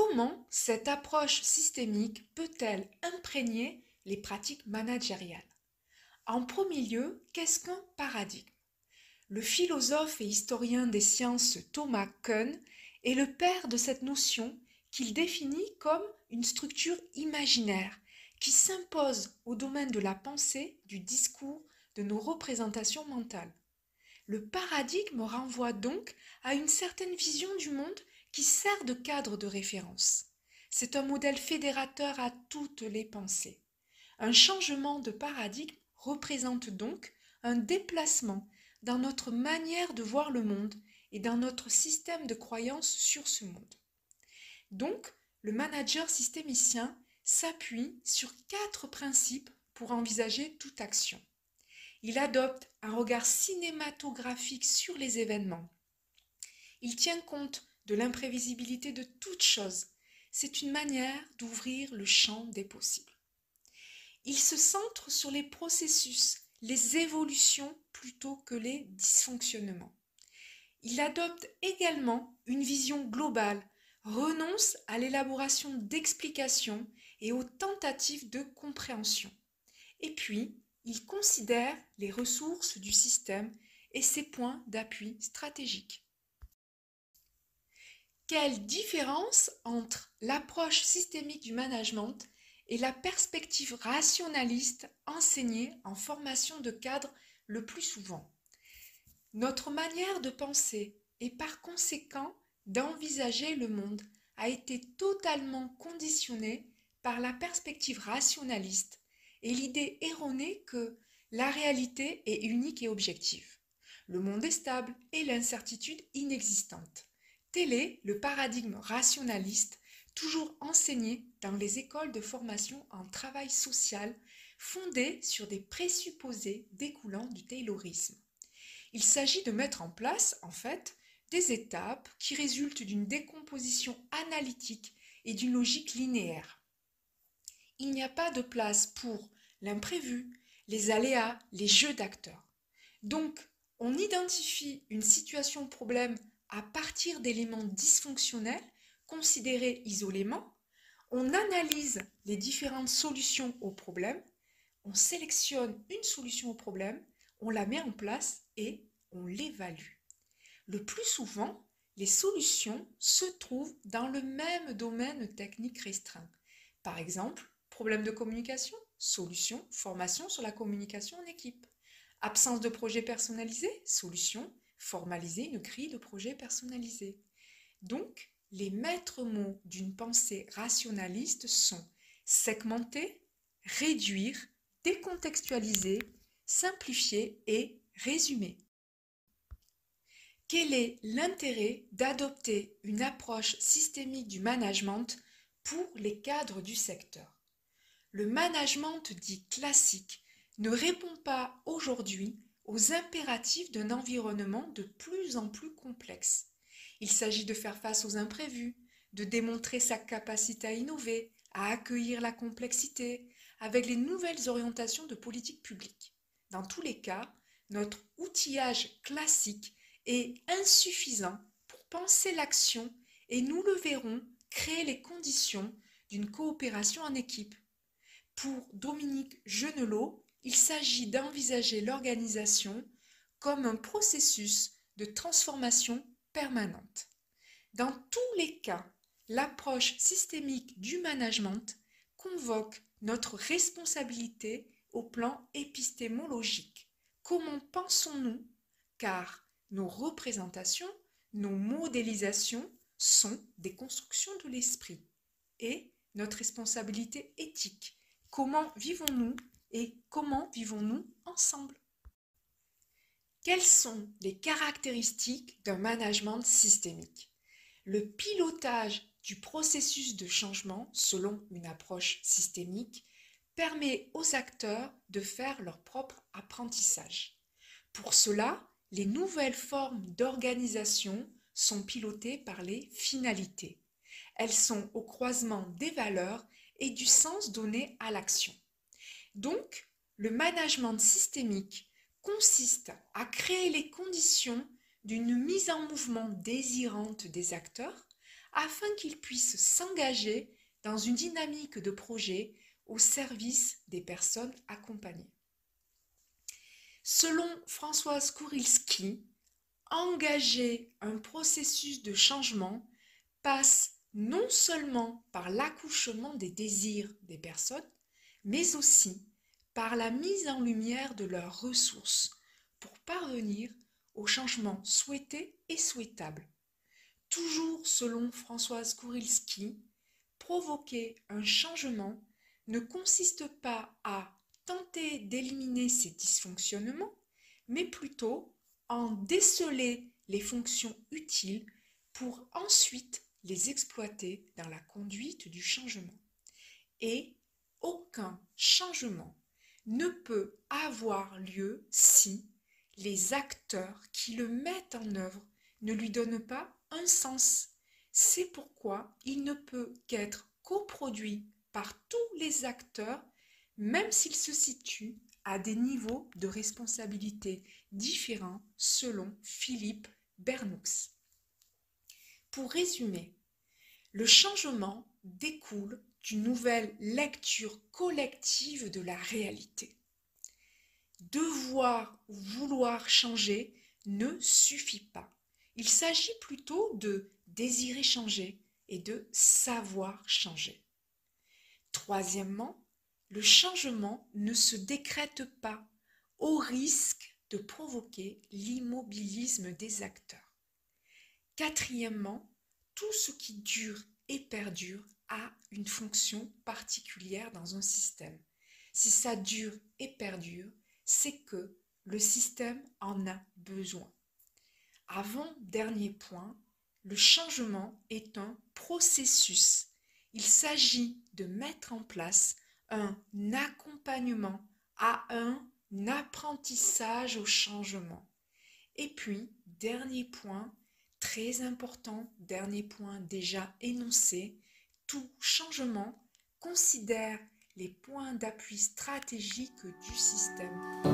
Comment cette approche systémique peut-elle imprégner les pratiques managériales? En premier lieu, qu'est-ce qu'un paradigme? Le philosophe et historien des sciences Thomas Kuhn est le père de cette notion qu'il définit comme une structure imaginaire qui s'impose au domaine de la pensée, du discours, de nos représentations mentales. Le paradigme renvoie donc à une certaine vision du monde qui sert de cadre de référence. C'est un modèle fédérateur à toutes les pensées. Un changement de paradigme représente donc un déplacement dans notre manière de voir le monde et dans notre système de croyance sur ce monde. Donc, le manager systémicien s'appuie sur 4 principes pour envisager toute action. Il adopte un regard cinématographique sur les événements. Il tient compte de l'imprévisibilité de toute chose. C'est une manière d'ouvrir le champ des possibles. Il se centre sur les processus, les évolutions plutôt que les dysfonctionnements. Il adopte également une vision globale, renonce à l'élaboration d'explications et aux tentatives de compréhension. Et puis, il considère les ressources du système et ses points d'appui stratégiques. Quelle différence entre l'approche systémique du management et la perspective rationaliste enseignée en formation de cadre le plus souvent? Notre manière de penser et par conséquent d'envisager le monde a été totalement conditionnée par la perspective rationaliste et l'idée erronée que la réalité est unique et objective. Le monde est stable et l'incertitude inexistante. Tel est le paradigme rationaliste toujours enseigné dans les écoles de formation en travail social fondé sur des présupposés découlant du taylorisme. Il s'agit de mettre en place, en fait, des étapes qui résultent d'une décomposition analytique et d'une logique linéaire. Il n'y a pas de place pour l'imprévu, les aléas, les jeux d'acteurs. Donc, on identifie une situation problème à partir d'éléments dysfonctionnels considérés isolément, on analyse les différentes solutions au problème, on sélectionne une solution au problème, on la met en place et on l'évalue. Le plus souvent, les solutions se trouvent dans le même domaine technique restreint. Par exemple, problème de communication, solution, formation sur la communication en équipe. Absence de projet personnalisé, solution, formaliser une grille de projet personnalisé. Donc, les maîtres mots d'une pensée rationaliste sont segmenter, réduire, décontextualiser, simplifier et résumer. Quel est l'intérêt d'adopter une approche systémique du management pour les cadres du secteur? Le management dit classique ne répond pas aujourd'hui aux impératifs d'un environnement de plus en plus complexe. Il s'agit de faire face aux imprévus, de démontrer sa capacité à innover, à accueillir la complexité, avec les nouvelles orientations de politique publique. Dans tous les cas, notre outillage classique est insuffisant pour penser l'action et nous le verrons créer les conditions d'une coopération en équipe. Pour Dominique Genelot, il s'agit d'envisager l'organisation comme un processus de transformation permanente. Dans tous les cas, l'approche systémique du management convoque notre responsabilité au plan épistémologique. Comment pensons-nous? Car nos représentations, nos modélisations sont des constructions de l'esprit. Et notre responsabilité éthique. Comment vivons-nous et comment vivons-nous ensemble? Quelles sont les caractéristiques d'un management systémique? Le pilotage du processus de changement selon une approche systémique permet aux acteurs de faire leur propre apprentissage. Pour cela, les nouvelles formes d'organisation sont pilotées par les finalités. Elles sont au croisement des valeurs et du sens donné à l'action. Donc, le management systémique consiste à créer les conditions d'une mise en mouvement désirante des acteurs afin qu'ils puissent s'engager dans une dynamique de projet au service des personnes accompagnées. Selon Françoise Kourilski, engager un processus de changement passe non seulement par l'accouchement des désirs des personnes, mais aussi par la mise en lumière de leurs ressources pour parvenir au changement souhaité et souhaitable. Toujours selon Françoise Kourilski, provoquer un changement ne consiste pas à tenter d'éliminer ces dysfonctionnements, mais plutôt en déceler les fonctions utiles pour ensuite les exploiter dans la conduite du changement. Et aucun changement ne peut avoir lieu si les acteurs qui le mettent en œuvre ne lui donnent pas un sens. C'est pourquoi il ne peut qu'être coproduit par tous les acteurs, même s'ils se situent à des niveaux de responsabilité différents selon Philippe Bernoux. Pour résumer, le changement découle d'une nouvelle lecture collective de la réalité. Devoir ou vouloir changer ne suffit pas. Il s'agit plutôt de désirer changer et de savoir changer. Troisièmement, le changement ne se décrète pas au risque de provoquer l'immobilisme des acteurs. Quatrièmement, tout ce qui dure et perdure a une fonction particulière dans un système. Si ça dure et perdure, c'est que le système en a besoin. Avant-dernier point, le changement est un processus. Il s'agit de mettre en place un accompagnement à un apprentissage au changement. Et puis, dernier point, très important, dernier point déjà énoncé, tout changement considère les points d'appui stratégiques du système.